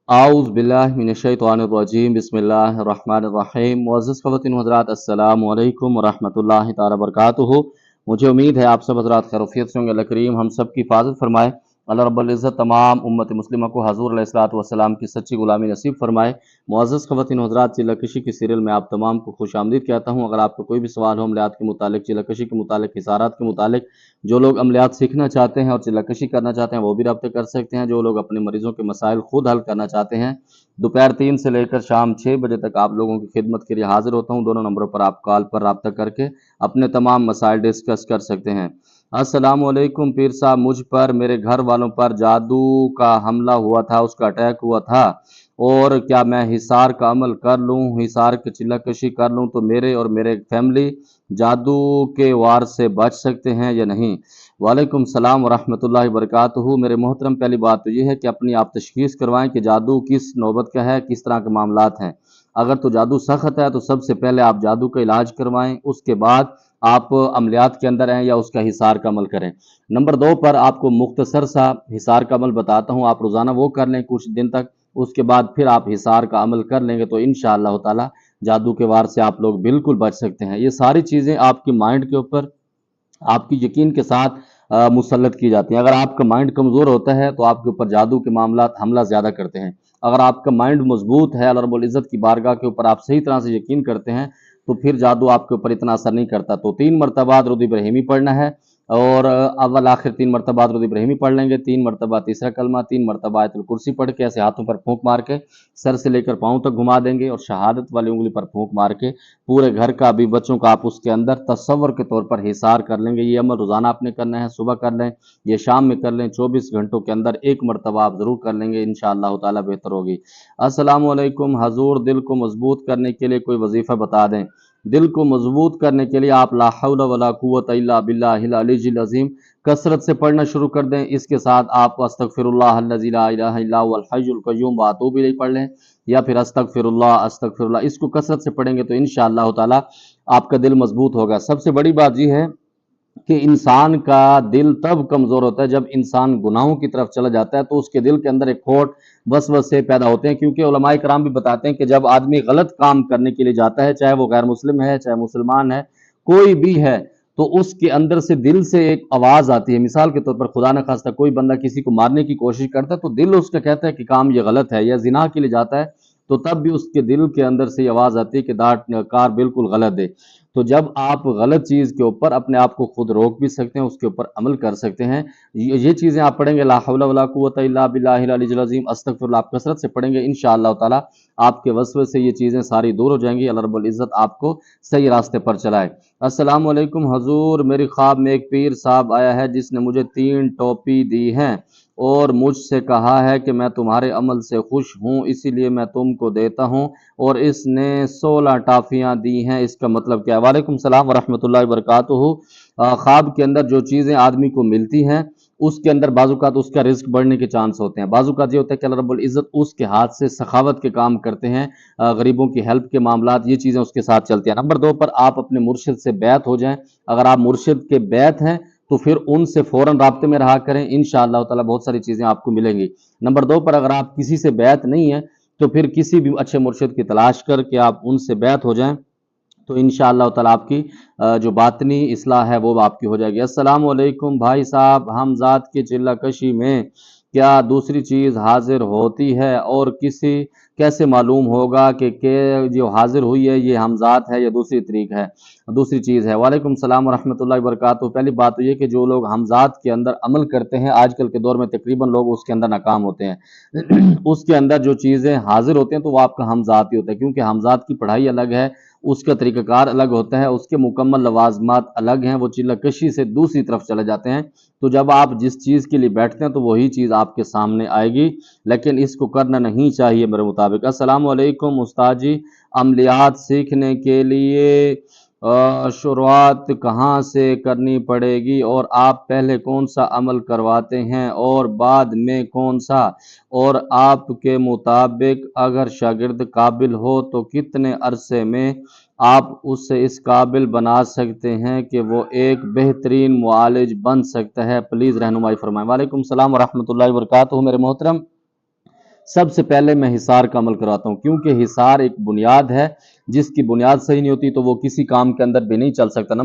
आउज़ बिल्लाहि मिनश्शैतानिर्रजीम बिस्मिल्लाहिर्रहमानिर्रहीम। मुअज़्ज़ज़ ख़वातीन व हज़रात, अस्सलामु अलैकुम व रहमतुल्लाहि तआला बरकातुहू। मुझे उम्मीद है आप सब हज़रात खैरियत से होंगे। अल्लाह करीम हम सब की हिफाज़त फरमाए। अल्लाह रब्बुल इज़्ज़त तमाम उम्मत मुस्लिमा को हज़ूर अलैहिस्सलातु वस्सलाम की सच्ची गुलामी नसीब फरमाए। मुअज़्ज़ज़ ख़वातीन व हज़रात, चिल्लाकशी की सीरियल में आप तमाम को खुशामदीद कहता हूँ। अगर आपको कोई भी सवाल हो अमलियात के मुतालिक, चिल्लाकशी के मुतालिक, हिसारात के मुतालिक, जो लोग अमलियात सीखना चाहते हैं और चिल्लाकशी करना चाहते हैं वो भी रब्ता कर सकते हैं। जो लोग अपने मरीज़ों के मसाइल खुद हल करना चाहते हैं, दोपहर 3 से लेकर शाम 6 बजे तक आप लोगों की खिदमत के लिए हाजिर होता हूँ। दोनों नंबरों पर आप कॉल पर रब्ता करके अपने तमाम मसाइल डिस्कस कर सकते हैं। अस्सलाम वालेकुम पीर साहब, मुझ पर मेरे घर वालों पर जादू का हमला हुआ था, उसका अटैक हुआ था, और क्या मैं हिसार का अमल कर लूँ, हिसार की चिल्लाकशी कर लूँ तो मेरे और मेरे फैमिली जादू के वार से बच सकते हैं या नहीं? वालेकुम सलाम वरहमतुल्लाहि वबरकातुहू। मेरे मोहतरम, पहली बात तो ये है कि अपनी आप तशख़ीस करवाएं कि जादू किस नौबत का है, किस तरह के मामलात हैं। अगर तो जादू सख्त है तो सबसे पहले आप जादू का इलाज करवाएं, उसके बाद आप अमलियात के अंदर हैं या उसका हिसार का अमल करें। नंबर 2 पर आपको मुख्तसर सा हिसार का अमल बताता हूँ, आप रोज़ाना वो कर लें कुछ दिन तक, उसके बाद फिर आप हिसार का अमल कर लेंगे तो इंशाअल्लाह ताला जादू के वार से आप लोग बिल्कुल बच सकते हैं। ये सारी चीज़ें आपकी माइंड के ऊपर आपकी यकीन के साथ मुसल्लत की जाती हैं। अगर आपका माइंड कमज़ोर होता है तो आपके ऊपर जादू के मामला हमला ज़्यादा करते हैं। अगर आपका माइंड मजबूत है, अल्लाह रब्बुल इज़्ज़त की बारगाह के ऊपर आप सही तरह से यकीन करते हैं, तो फिर जादू आपके ऊपर इतना असर नहीं करता। तो 3 मरतबा दुरूद इब्राहिमी पढ़ना है, और अव्वल आखिर 3 मरतबा दुरूद इब्राहिमी पढ़ लेंगे, 3 मरतबा तीसरा कलमा, 3 मरतबा आयतुल कुर्सी पढ़ के ऐसे हाथों पर फूंक मार के सर से लेकर पाँव तक घुमा देंगे, और शहादत वाली उंगली पर फूंक मार के पूरे घर का भी बच्चों का आप उसके अंदर तसव्वुर के तौर पर हिसार कर लेंगे। ये अमल रोज़ाना आपने करना है, सुबह कर लें, ये शाम में कर लें, 24 घंटों के अंदर 1 मरतबा आप ज़रूर कर लेंगे, इंशाअल्लाह ताला बेहतर होगी। अस्सलामु अलैकुम हज़ूर, दिल को मजबूत करने के लिए कोई वजीफ़ा बता दें। दिल को मजबूत करने के लिए आप ला हौला वला कुव्वता इल्ला बिल्लाहिल अलीय्यिल अज़ीम कसरत से पढ़ना शुरू कर दें। इसके साथ आप अस्तगफिरुल्लाह अल्लज़ी ला इलाहा इल्ला हुवल हय्युल क़य्यूम व अतूबु इलैह पढ़ लें, या फिर अस्तगफिरुल्लाह अस्तगफिरुल्लाह। इसको कसरत से पढ़ेंगे तो इंशाअल्लाह ताला आपका दिल मजबूत होगा। सबसे बड़ी बात यह है कि इंसान का दिल तब कमज़ोर होता है जब इंसान गुनाहों की तरफ चला जाता है, तो उसके दिल के अंदर एक खोट वसवसे पैदा होते हैं। क्योंकि उलमाए कराम भी बताते हैं कि जब आदमी गलत काम करने के लिए जाता है, चाहे वो गैर मुस्लिम है, चाहे मुसलमान है, कोई भी है, तो उसके अंदर से दिल से एक आवाज़ आती है। मिसाल के तौर पर खुदा न खास्ता कोई बंदा किसी को मारने की कोशिश करता है, तो दिल उसका कहता है कि काम ये गलत है, या जिना के लिए जाता है, तो तब भी उसके दिल के अंदर से आवाज़ आती है कि दैट कार बिल्कुल गलत है। तो जब आप गलत चीज़ के ऊपर अपने आप को खुद रोक भी सकते हैं, उसके ऊपर अमल कर सकते हैं। ये चीज़ें आप पढ़ेंगे, ला हौला वला कुव्वता इल्ला बिल्लाहिल अलीय्यिल अज़ीम, अस्तगफिरुल्लाह, आप कसरत से पढ़ेंगे, इंशाअल्लाह ताला आपके वसवसे से ये चीज़ें सारी दूर हो जाएंगी। अल्लाह रब्बुल इज़्ज़त आपको सही रास्ते पर चलाए। अस्सलाम वालेकुम हजूर, मेरी ख्वाब में एक पीर साहब आया है जिसने मुझे 3 टोपी दी हैं और मुझसे कहा है कि मैं तुम्हारे अमल से खुश हूँ, इसीलिए मैं तुमको देता हूँ, और इसने 16 टाफियाँ दी हैं, इसका मतलब क्या है? वालेकुम सलाम वरहमतुल्लाहि वबरकातुहू। ख्वाब के अंदर जो चीज़ें आदमी को मिलती हैं, उसके अंदर बाज़ुकात उसका रिस्क बढ़ने के चांस होते हैं। बाज़ुकात ये होता है कि अल्लाह रब्बुल इज़्ज़त उसके हाथ से सखावत के काम करते हैं, गरीबों की हेल्प के मामलात, ये चीज़ें उसके साथ चलती हैं। नंबर 2 पर आप अपने मुर्शिद से बैत हो जाएं। अगर आप मुर्शिद के बैत हैं तो फिर उनसे फ़ौरन राब्ते में रहा करें, इंशाअल्लाह ताला बहुत सारी चीज़ें आपको मिलेंगी। नंबर 2 पर अगर आप किसी से बैत नहीं है तो फिर किसी भी अच्छे मुर्शिद की तलाश करके आप उनसे बैत हो जाएं, तो इंशाअल्लाह ताला आपकी जो बातनी इस्लाह है वो आपकी हो जाएगी। अस्सलाम वालेकुम भाई साहब, हम ज़ात की चिल्लाकशी में क्या दूसरी चीज़ हाजिर होती है, और किसी कैसे मालूम होगा कि जो हाजिर हुई है ये हमजात है या दूसरी तरीक है, दूसरी चीज़ है? वालेकुम सलाम वरहमतुल्लाहि वबरकातुहू। पहली बात तो ये कि जो लोग हमजात के अंदर अमल करते हैं, आजकल के दौर में तकरीबन लोग उसके अंदर नाकाम होते हैं। उसके अंदर जो चीज़ें हाजिर होते हैं तो वो आपका हमजात ही होता है, क्योंकि हमजात की पढ़ाई अलग है, उसका तरीक़ाकार अलग होता है, उसके मुकम्मल लवाज़मात अलग हैं, वो चिल्लाकशी से दूसरी तरफ चले जाते हैं। तो जब आप जिस चीज़ के लिए बैठते हैं तो वही चीज़ आपके सामने आएगी, लेकिन इसको करना नहीं चाहिए मेरे मुताबिक। अस्सलाम वालेकुम उस्ताद जी, अमलियात सीखने के लिए शुरुआत कहाँ से करनी पड़ेगी, और आप पहले कौन सा अमल करवाते हैं और बाद में कौन सा, और आपके मुताबिक अगर शागिर्द काबिल हो तो कितने अरसे में आप उससे इस काबिल बना सकते हैं कि वो एक बेहतरीन मुआलिज बन सकता है? प्लीज़ रहनुमाई फरमाएं। वालेकुम सलाम वरहमतुल्लाहि वबरकातुहू। मेरे मोहतरम, سب سے پہلے میں حصار کا عمل کراتا ہوں، کیونکہ حصار ایک بنیاد ہے، جس کی بنیاد صحیح نہیں ہوتی تو وہ کسی کام کے اندر بھی نہیں چل سکتا۔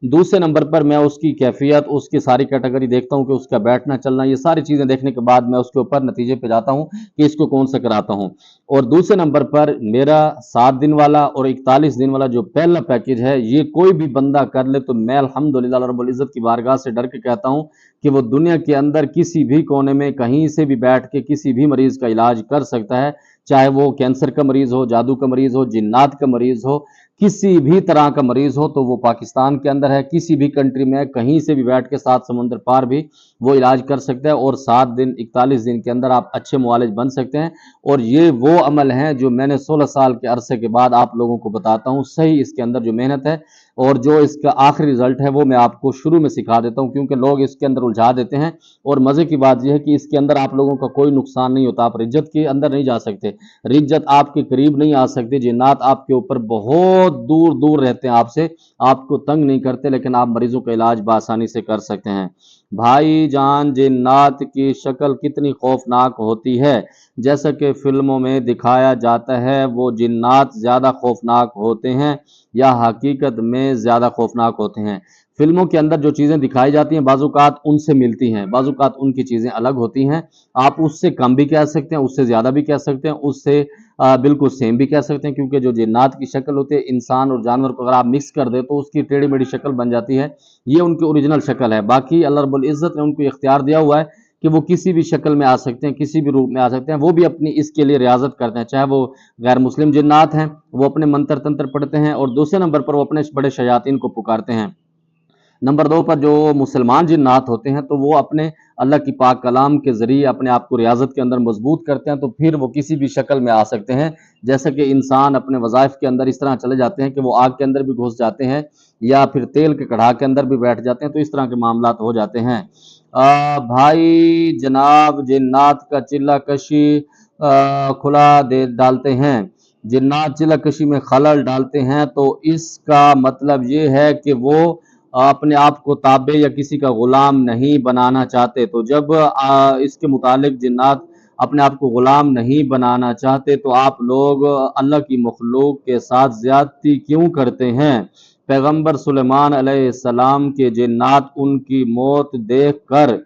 دوسرے نمبر پر میں اس کی کیفیت، اس کی ساری کیٹیگری دیکھتا ہوں کہ اس کا بیٹھنا چلنا، یہ ساری چیزیں دیکھنے کے بعد میں اس کے اوپر نتیجے پہ جاتا ہوں کہ اس کو کون سا کراتا ہوں۔ اور دوسرے نمبر پر میرا 7 دن والا اور 41 دن والا جو پہلا پیکیج ہے، یہ کوئی بھی بندہ کر لے تو میں الحمدللہ اللہ رب العزت کی بارگاہ سے ڈر کے کہتا ہوں کہ وہ دنیا کے اندر کسی بھی کونے میں کہیں سے بھی بیٹھ کے کسی بھی مریض کا علاج کر سکتا ہے، چاہے وہ کینسر کا مریض ہو، جادو کا مریض ہو، جنات کا مریض ہو، کسی بھی طرح کا مریض ہو، تو وہ پاکستان کے اندر ہے، کسی بھی کنٹری میں کہیں سے بھی بیٹھ کے 7 سمندر پار بھی وہ علاج کر سکتا ہے، اور 7 دن 41 دن کے اندر آپ اچھے معالج بن سکتے ہیں۔ اور یہ وہ عمل ہیں جو میں نے 16 سال کے عرصے کے بعد آپ لوگوں کو بتاتا ہوں، صحیح اس کے اندر جو محنت ہے اور جو اس کا آخری رزلٹ ہے وہ میں آپ کو شروع میں سکھا دیتا ہوں، کیونکہ لوگ اس کے اندر الجھا دیتے ہیں۔ اور مزے کی بات یہ ہے کہ اس کے اندر آپ لوگوں کا کوئی نقصان نہیں ہوتا، آپ رجت کے اندر نہیں جا سکتے، رجت آپ کے قریب نہیں آ سکتے، جنات آپ کے اوپر بہت دور دور رہتے ہیں، آپ کو تنگ نہیں کرتے، لیکن آپ مریضوں کا علاج بآسانی سے کر سکتے ہیں۔ بھائی جان، جنات کی شکل کتنی خوفناک ہوتی ہے، جیسا کہ فلموں میں دکھایا جاتا ہے وہ جنات زیادہ خوفناک ہوتے ہیں یا حقیقت میں زیادہ خوفناک ہوتے ہیں؟ فلموں کے اندر جو چیزیں دکھائی جاتی ہیں بعض اوقات ان سے ملتی ہیں، بعض اوقات ان کی چیزیں الگ ہوتی ہیں، آپ اس سے کم بھی کہہ سکتے ہیں، اس سے زیادہ بھی کہہ سکتے ہیں، اس سے بالکل سیم بھی کہہ سکتے ہیں، کیونکہ جو جنات کی شکل ہوتی ہے انسان اور جانور کو اگر آپ مکس کر دیں تو اس کی ٹیڑھی میڑھی شکل بن جاتی ہے، یہ ان کی اوریجنل شکل ہے۔ باقی اللہ رب العزت نے ان کو اختیار دیا ہوا ہے کہ وہ کسی بھی شکل میں آ سکتے ہیں، کسی بھی روپ میں آ سکتے ہیں، وہ بھی اپنی اس کے لیے ریاضت کرتے ہیں، چاہے وہ غیر مسلم جنات ہیں، وہ اپنے منتر تنتر پڑھتے ہیں، اور دوسرے نمبر پر وہ اپنے بڑے شیاطین کو پکارتے ہیں۔ نمبر 2 پر جو مسلمان جنات ہوتے ہیں تو وہ اپنے اللہ کی پاک کلام کے ذریعے اپنے آپ کو ریاضت کے اندر مضبوط کرتے ہیں، تو پھر وہ کسی بھی شکل میں آ سکتے ہیں، جیسا کہ انسان اپنے وظائف کے اندر اس طرح چلے جاتے ہیں کہ وہ آگ کے اندر بھی گھس جاتے ہیں یا پھر تیل کے کڑھا کے اندر بھی بیٹھ جاتے ہیں، تو اس طرح کے معاملات ہو جاتے ہیں۔ بھائی جناب، جنات کا چلہ کشی کھلا ڈالتے ہیں، جنات چلہ کشی میں خلل ڈالتے ہیں، تو اس کا مطلب یہ ہے کہ وہ اپنے آپ کو تابع یا کسی کا غلام نہیں بنانا چاہتے۔ تو جب اس کے متعلق جنات اپنے آپ کو غلام نہیں بنانا چاہتے تو آپ لوگ اللہ کی مخلوق کے ساتھ زیادتی کیوں کرتے ہیں؟ پیغمبر سلیمان علیہ السلام کے جنات ان کی موت دیکھ کر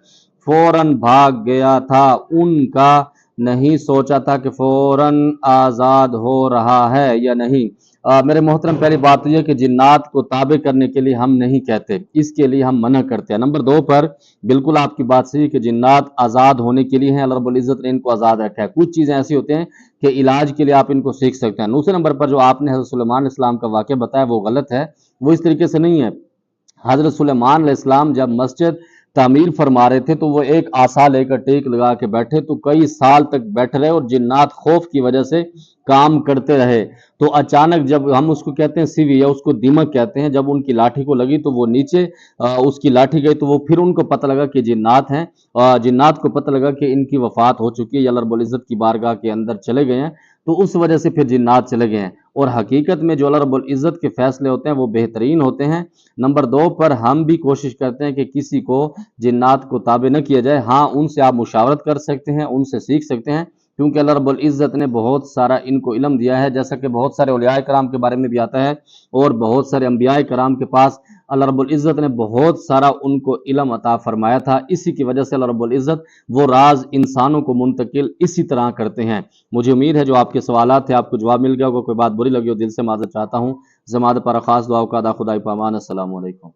فوراً بھاگ گیا تھا، ان کا نہیں سوچا تھا کہ فوراً آزاد ہو رہا ہے یا نہیں؟ میرے محترم، پہلی بات تو یہ کہ جنات کو تابع کرنے کے لیے ہم نہیں کہتے، اس کے لیے ہم منع کرتے ہیں۔ نمبر 2 پر بالکل آپ کی بات صحیح ہے کہ جنات آزاد ہونے کے لیے ہیں، اللہ رب العزت نے ان کو آزاد رکھا ہے۔ کچھ چیزیں ایسی ہوتے ہیں کہ علاج کے لیے آپ ان کو سیکھ سکتے ہیں۔ دوسرے نمبر پر جو آپ نے حضرت سلیمان علیہ السلام کا واقعہ بتایا وہ غلط ہے، وہ اس طریقے سے نہیں ہے۔ حضرت سلیمان علیہ السلام جب مسجد تعمیر فرما رہے تھے تو وہ ایک عصا لے کر ٹیک لگا کے بیٹھے، تو کئی سال تک بیٹھ رہے اور جنات خوف کی وجہ سے کام کرتے رہے۔ تو اچانک جب ہم اس کو کہتے ہیں سیوی یا اس کو دیمک کہتے ہیں، جب ان کی لاٹھی کو لگی تو وہ نیچے اس کی لاٹھی گئی، تو وہ پھر ان کو پتہ لگا کہ جنات ہیں، جنات کو پتہ لگا کہ ان کی وفات ہو چکی ہے، یا اللہ رب العزت کی بارگاہ کے اندر چلے گئے ہیں، تو اس وجہ سے پھر جنات چلے گئے ہیں۔ اور حقیقت میں جو اللہ رب العزت کے فیصلے ہوتے ہیں وہ بہترین ہوتے ہیں۔ نمبر 2 پر ہم بھی کوشش کرتے ہیں کہ کسی کو جنات کو تابع نہ کیا جائے، ہاں ان سے آپ مشاورت کر سکتے ہیں، ان سے سیکھ سکتے ہیں، کیونکہ اللہ رب العزت نے بہت سارا ان کو علم دیا ہے، جیسا کہ بہت سارے اولیاء کرام کے بارے میں بھی آتا ہے، اور بہت سارے انبیاء کرام کے پاس اللہ رب العزت نے بہت سارا ان کو علم عطا فرمایا تھا، اسی کی وجہ سے اللہ رب العزت وہ راز انسانوں کو منتقل اسی طرح کرتے ہیں۔ مجھے امید ہے جو آپ کے سوالات تھے آپ کو جواب مل گیا ہوگا، کوئی بات بری لگی ہو دل سے معذرت چاہتا ہوں۔ زماد پر خاص دعاؤں کا ادا خدائی پامان۔ السلام علیکم۔